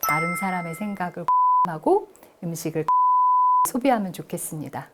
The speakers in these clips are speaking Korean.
다른 사람의 생각을 하고 음식을 소비하면 좋겠습니다.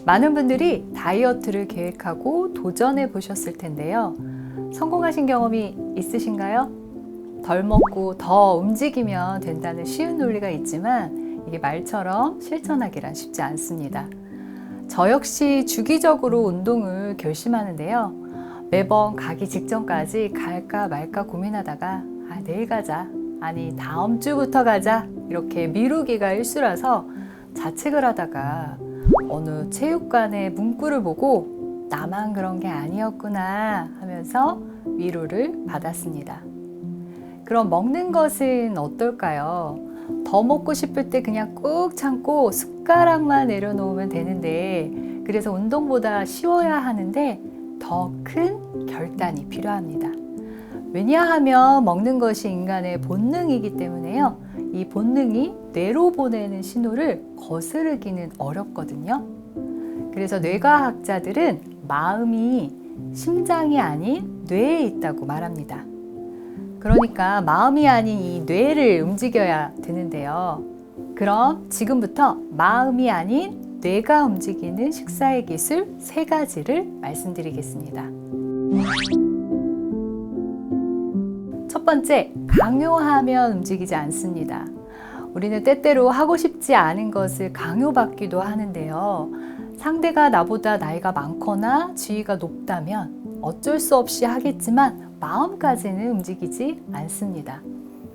많은 분들이 다이어트를 계획하고 도전해 보셨을 텐데요. 성공하신 경험이 있으신가요? 덜 먹고 더 움직이면 된다는 쉬운 논리가 있지만 이게 말처럼 실천하기란 쉽지 않습니다. 저 역시 주기적으로 운동을 결심하는데요. 매번 가기 직전까지 갈까 말까 고민하다가 내일 가자, 아니 다음 주부터 가자 이렇게 미루기가 일수라서 자책을 하다가 어느 체육관의 문구를 보고 나만 그런 게 아니었구나 하면서 위로를 받았습니다. 그럼 먹는 것은 어떨까요? 더 먹고 싶을 때 그냥 꾹 참고 숟가락만 내려놓으면 되는데, 그래서 운동보다 쉬워야 하는데 더 큰 결단이 필요합니다. 왜냐하면 먹는 것이 인간의 본능이기 때문에요. 이 본능이 뇌로 보내는 신호를 거스르기는 어렵거든요. 그래서 뇌과학자들은 마음이 심장이 아닌 뇌에 있다고 말합니다. 그러니까 마음이 아닌 이 뇌를 움직여야 되는데요. 그럼 지금부터 마음이 아닌 뇌가 움직이는 식사의 기술 3가지를 말씀드리겠습니다. 첫 번째, 강요하면 움직이지 않습니다. 우리는 때때로 하고 싶지 않은 것을 강요받기도 하는데요. 상대가 나보다 나이가 많거나 지위가 높다면 어쩔 수 없이 하겠지만 마음까지는 움직이지 않습니다.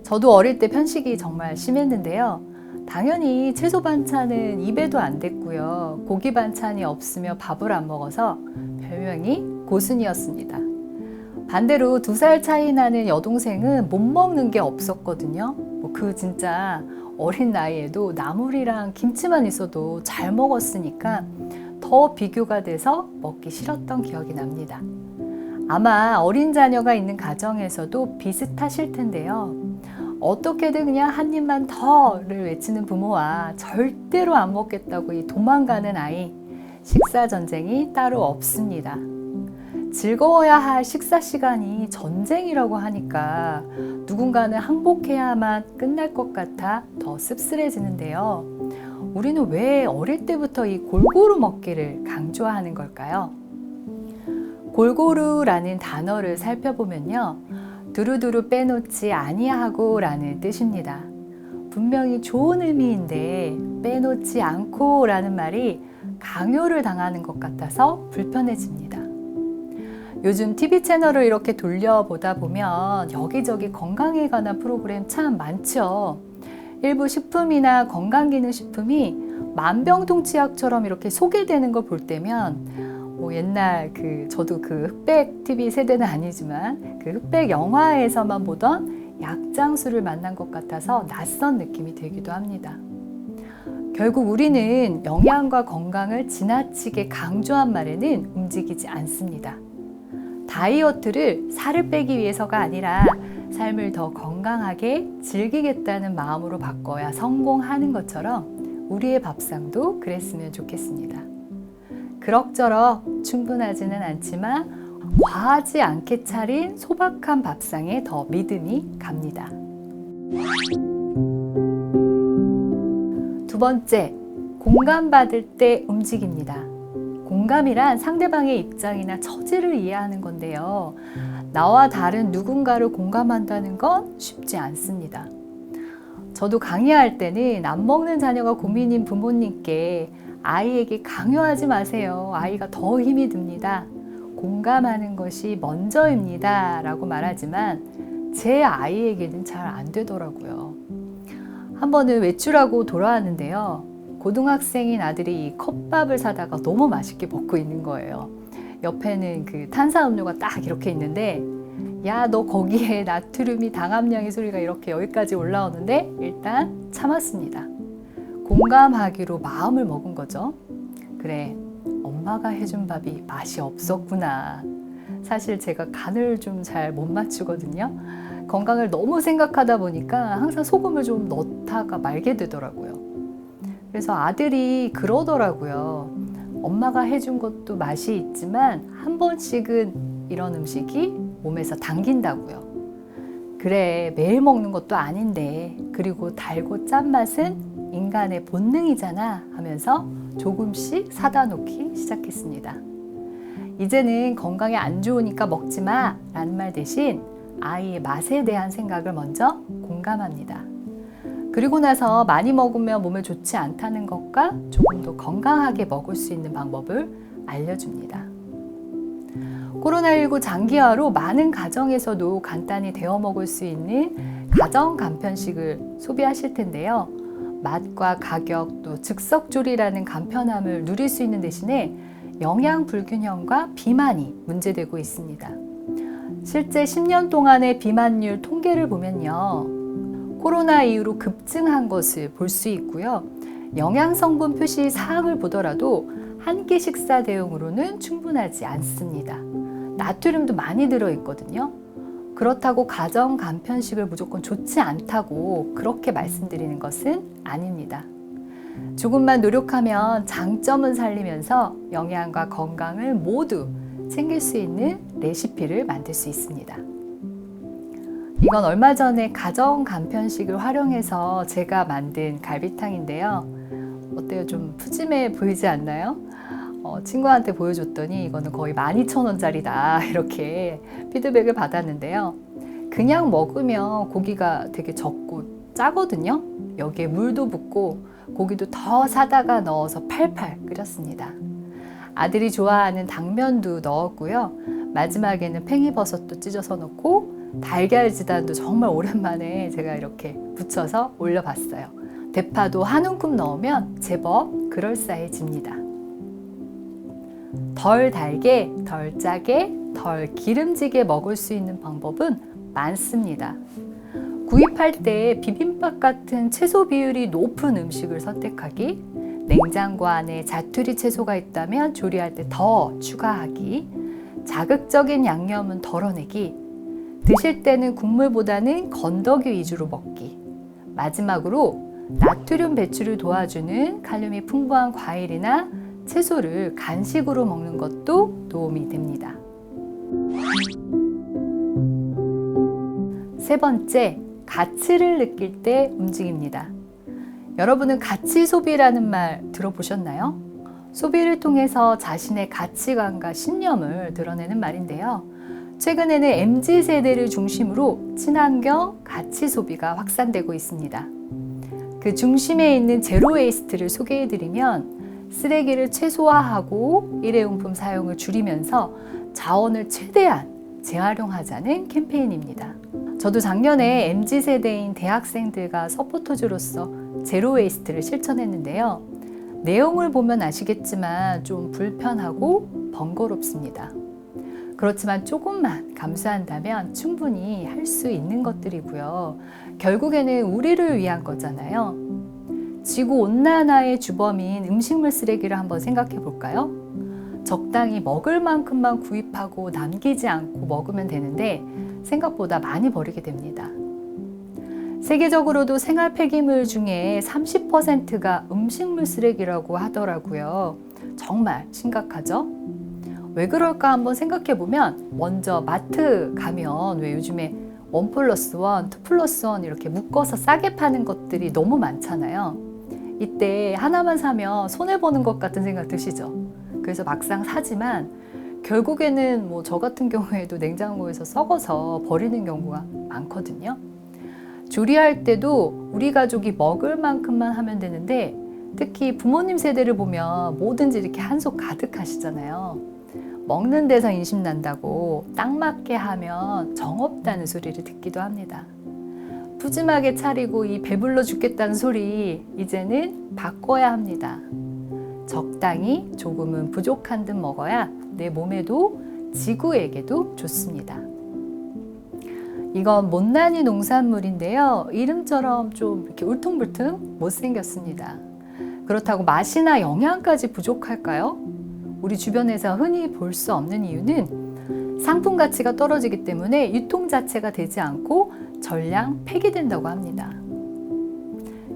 저도 어릴 때 편식이 정말 심했는데요. 당연히 채소 반찬은 입에도 안 댔고요. 고기 반찬이 없으면 밥을 안 먹어서 별명이 고순이었습니다. 반대로 2살 차이 나는 여동생은 못 먹는 게 없었거든요. 그 진짜 어린 나이에도 나물이랑 김치만 있어도 잘 먹었으니까 더 비교가 돼서 먹기 싫었던 기억이 납니다. 아마 어린 자녀가 있는 가정에서도 비슷하실 텐데요. 어떻게든 그냥 한 입만 더를 외치는 부모와 절대로 안 먹겠다고 이 도망가는 아이, 식사 전쟁이 따로 없습니다. 즐거워야 할 식사 시간이 전쟁이라고 하니까 누군가는 항복해야만 끝날 것 같아 더 씁쓸해지는데요. 우리는 왜 어릴 때부터 이 골고루 먹기를 강조하는 걸까요? 골고루라는 단어를 살펴보면요. 두루두루 빼놓지 아니하고 라는 뜻입니다. 분명히 좋은 의미인데 빼놓지 않고 라는 말이 강요를 당하는 것 같아서 불편해집니다. 요즘 TV 채널을 이렇게 돌려보다 보면 여기저기 건강에 관한 프로그램 참 많죠. 일부 식품이나 건강기능식품이 만병통치약처럼 이렇게 소개되는 걸 볼 때면 옛날 저도 흑백 TV 세대는 아니지만 흑백 영화에서만 보던 약장수를 만난 것 같아서 낯선 느낌이 들기도 합니다. 결국 우리는 영양과 건강을 지나치게 강조한 말에는 움직이지 않습니다. 다이어트를 살을 빼기 위해서가 아니라 삶을 더 건강하게 즐기겠다는 마음으로 바꿔야 성공하는 것처럼 우리의 밥상도 그랬으면 좋겠습니다. 그럭저럭 충분하지는 않지만 과하지 않게 차린 소박한 밥상에 더 믿음이 갑니다. 2번째, 공감받을 때 움직입니다. 공감이란 상대방의 입장이나 처지를 이해하는 건데요. 나와 다른 누군가를 공감한다는 건 쉽지 않습니다. 저도 강의할 때는 안 먹는 자녀가 고민인 부모님께 아이에게 강요하지 마세요. 아이가 더 힘이 듭니다. 공감하는 것이 먼저입니다. 라고 말하지만 제 아이에게는 잘 안 되더라고요. 한 번은 외출하고 돌아왔는데요. 고등학생인 아들이 컵밥을 사다가 너무 맛있게 먹고 있는 거예요. 옆에는 탄산음료가 딱 이렇게 있는데, 야, 너 거기에 나트륨이 당함량의 소리가 이렇게 여기까지 올라오는데 일단 참았습니다. 공감하기로 마음을 먹은 거죠. 그래, 엄마가 해준 밥이 맛이 없었구나. 사실 제가 간을 좀 잘 못 맞추거든요. 건강을 너무 생각하다 보니까 항상 소금을 좀 넣다가 말게 되더라고요. 그래서 아들이 그러더라고요. 엄마가 해준 것도 맛이 있지만 한 번씩은 이런 음식이 몸에서 당긴다고요. 그래, 매일 먹는 것도 아닌데, 그리고 달고 짠맛은 인간의 본능이잖아 하면서 조금씩 사다 놓기 시작했습니다. 이제는 건강에 안 좋으니까 먹지 마 라는 말 대신 아이의 맛에 대한 생각을 먼저 공감합니다. 그리고 나서 많이 먹으면 몸에 좋지 않다는 것과 조금 더 건강하게 먹을 수 있는 방법을 알려줍니다. 코로나19 장기화로 많은 가정에서도 간단히 데워 먹을 수 있는 가정 간편식을 소비하실 텐데요. 맛과 가격 또 즉석조리라는 간편함을 누릴 수 있는 대신에 영양 불균형과 비만이 문제되고 있습니다. 실제 10년 동안의 비만율 통계를 보면요. 코로나 이후로 급증한 것을 볼 수 있고요. 영양성분 표시 사항을 보더라도 한 끼 식사 대용으로는 충분하지 않습니다. 나트륨도 많이 들어있거든요. 그렇다고 가정 간편식을 무조건 좋지 않다고 그렇게 말씀드리는 것은 아닙니다. 조금만 노력하면 장점은 살리면서 영양과 건강을 모두 챙길 수 있는 레시피를 만들 수 있습니다. 이건 얼마 전에 가정 간편식을 활용해서 제가 만든 갈비탕인데요. 어때요? 좀 푸짐해 보이지 않나요? 친구한테 보여줬더니 이거는 거의 12,000원짜리다 이렇게 피드백을 받았는데요. 그냥 먹으면 고기가 되게 적고 짜거든요. 여기에 물도 붓고 고기도 더 사다가 넣어서 팔팔 끓였습니다. 아들이 좋아하는 당면도 넣었고요. 마지막에는 팽이버섯도 찢어서 넣고 달걀 지단도 정말 오랜만에 제가 이렇게 붙여서 올려봤어요. 대파도 한 움큼 넣으면 제법 그럴싸해집니다. 덜 달게, 덜 짜게, 덜 기름지게 먹을 수 있는 방법은 많습니다. 구입할 때 비빔밥 같은 채소 비율이 높은 음식을 선택하기, 냉장고 안에 자투리 채소가 있다면 조리할 때 더 추가하기, 자극적인 양념은 덜어내기, 드실 때는 국물보다는 건더기 위주로 먹기, 마지막으로 나트륨 배출을 도와주는 칼륨이 풍부한 과일이나 채소를 간식으로 먹는 것도 도움이 됩니다. 세 번째, 가치를 느낄 때 움직입니다. 여러분은 가치 소비라는 말 들어보셨나요? 소비를 통해서 자신의 가치관과 신념을 드러내는 말인데요. 최근에는 MZ세대를 중심으로 친환경 가치 소비가 확산되고 있습니다. 그 중심에 있는 제로 웨이스트를 소개해드리면 쓰레기를 최소화하고 일회용품 사용을 줄이면서 자원을 최대한 재활용하자는 캠페인입니다. 저도 작년에 MZ세대인 대학생들과 서포터즈로서 제로 웨이스트를 실천했는데요. 내용을 보면 아시겠지만 좀 불편하고 번거롭습니다. 그렇지만 조금만 감수한다면 충분히 할 수 있는 것들이고요. 결국에는 우리를 위한 거잖아요. 지구온난화의 주범인 음식물 쓰레기를 한번 생각해 볼까요? 적당히 먹을 만큼만 구입하고 남기지 않고 먹으면 되는데 생각보다 많이 버리게 됩니다. 세계적으로도 생활 폐기물 중에 30%가 음식물 쓰레기라고 하더라고요. 정말 심각하죠? 왜 그럴까 한번 생각해 보면 먼저 마트 가면 왜 요즘에 1+1, 2+1 이렇게 묶어서 싸게 파는 것들이 너무 많잖아요. 이때 하나만 사면 손해보는 것 같은 생각 드시죠? 그래서 막상 사지만 결국에는 뭐 저 같은 경우에도 냉장고에서 썩어서 버리는 경우가 많거든요. 조리할 때도 우리 가족이 먹을 만큼만 하면 되는데 특히 부모님 세대를 보면 뭐든지 이렇게 한솥 가득 하시잖아요. 먹는 데서 인심 난다고 딱 맞게 하면 정없다는 소리를 듣기도 합니다. 푸짐하게 차리고 이 배불러 죽겠다는 소리 이제는 바꿔야 합니다. 적당히 조금은 부족한 듯 먹어야 내 몸에도 지구에게도 좋습니다. 이건 못난이 농산물인데요. 이름처럼 좀 이렇게 울퉁불퉁 못생겼습니다. 그렇다고 맛이나 영양까지 부족할까요? 우리 주변에서 흔히 볼 수 없는 이유는 상품 가치가 떨어지기 때문에 유통 자체가 되지 않고 전량 폐기된다고 합니다.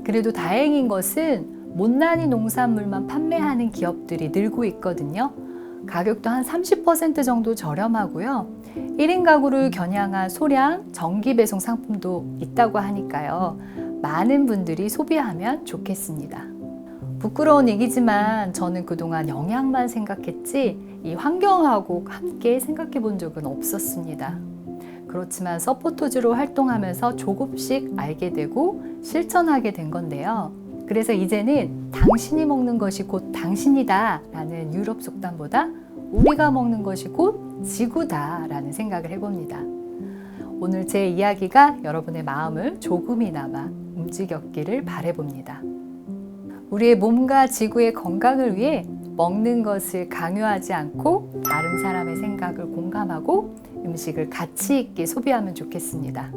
그래도 다행인 것은 못난이 농산물만 판매하는 기업들이 늘고 있거든요. 가격도 한 30% 정도 저렴하고요. 1인 가구를 겨냥한 소량 정기 배송 상품도 있다고 하니까요. 많은 분들이 소비하면 좋겠습니다. 부끄러운 얘기지만 저는 그동안 영양만 생각했지 이 환경하고 함께 생각해 본 적은 없었습니다. 그렇지만 서포터즈로 활동하면서 조금씩 알게 되고 실천하게 된 건데요. 그래서 이제는 당신이 먹는 것이 곧 당신이다 라는 유럽 속담보다 우리가 먹는 것이 곧 지구다 라는 생각을 해봅니다. 오늘 제 이야기가 여러분의 마음을 조금이나마 움직였기를 바라봅니다. 우리의 몸과 지구의 건강을 위해 먹는 것을 강요하지 않고 다른 사람의 생각을 공감하고 음식을 가치 있게 소비하면 좋겠습니다.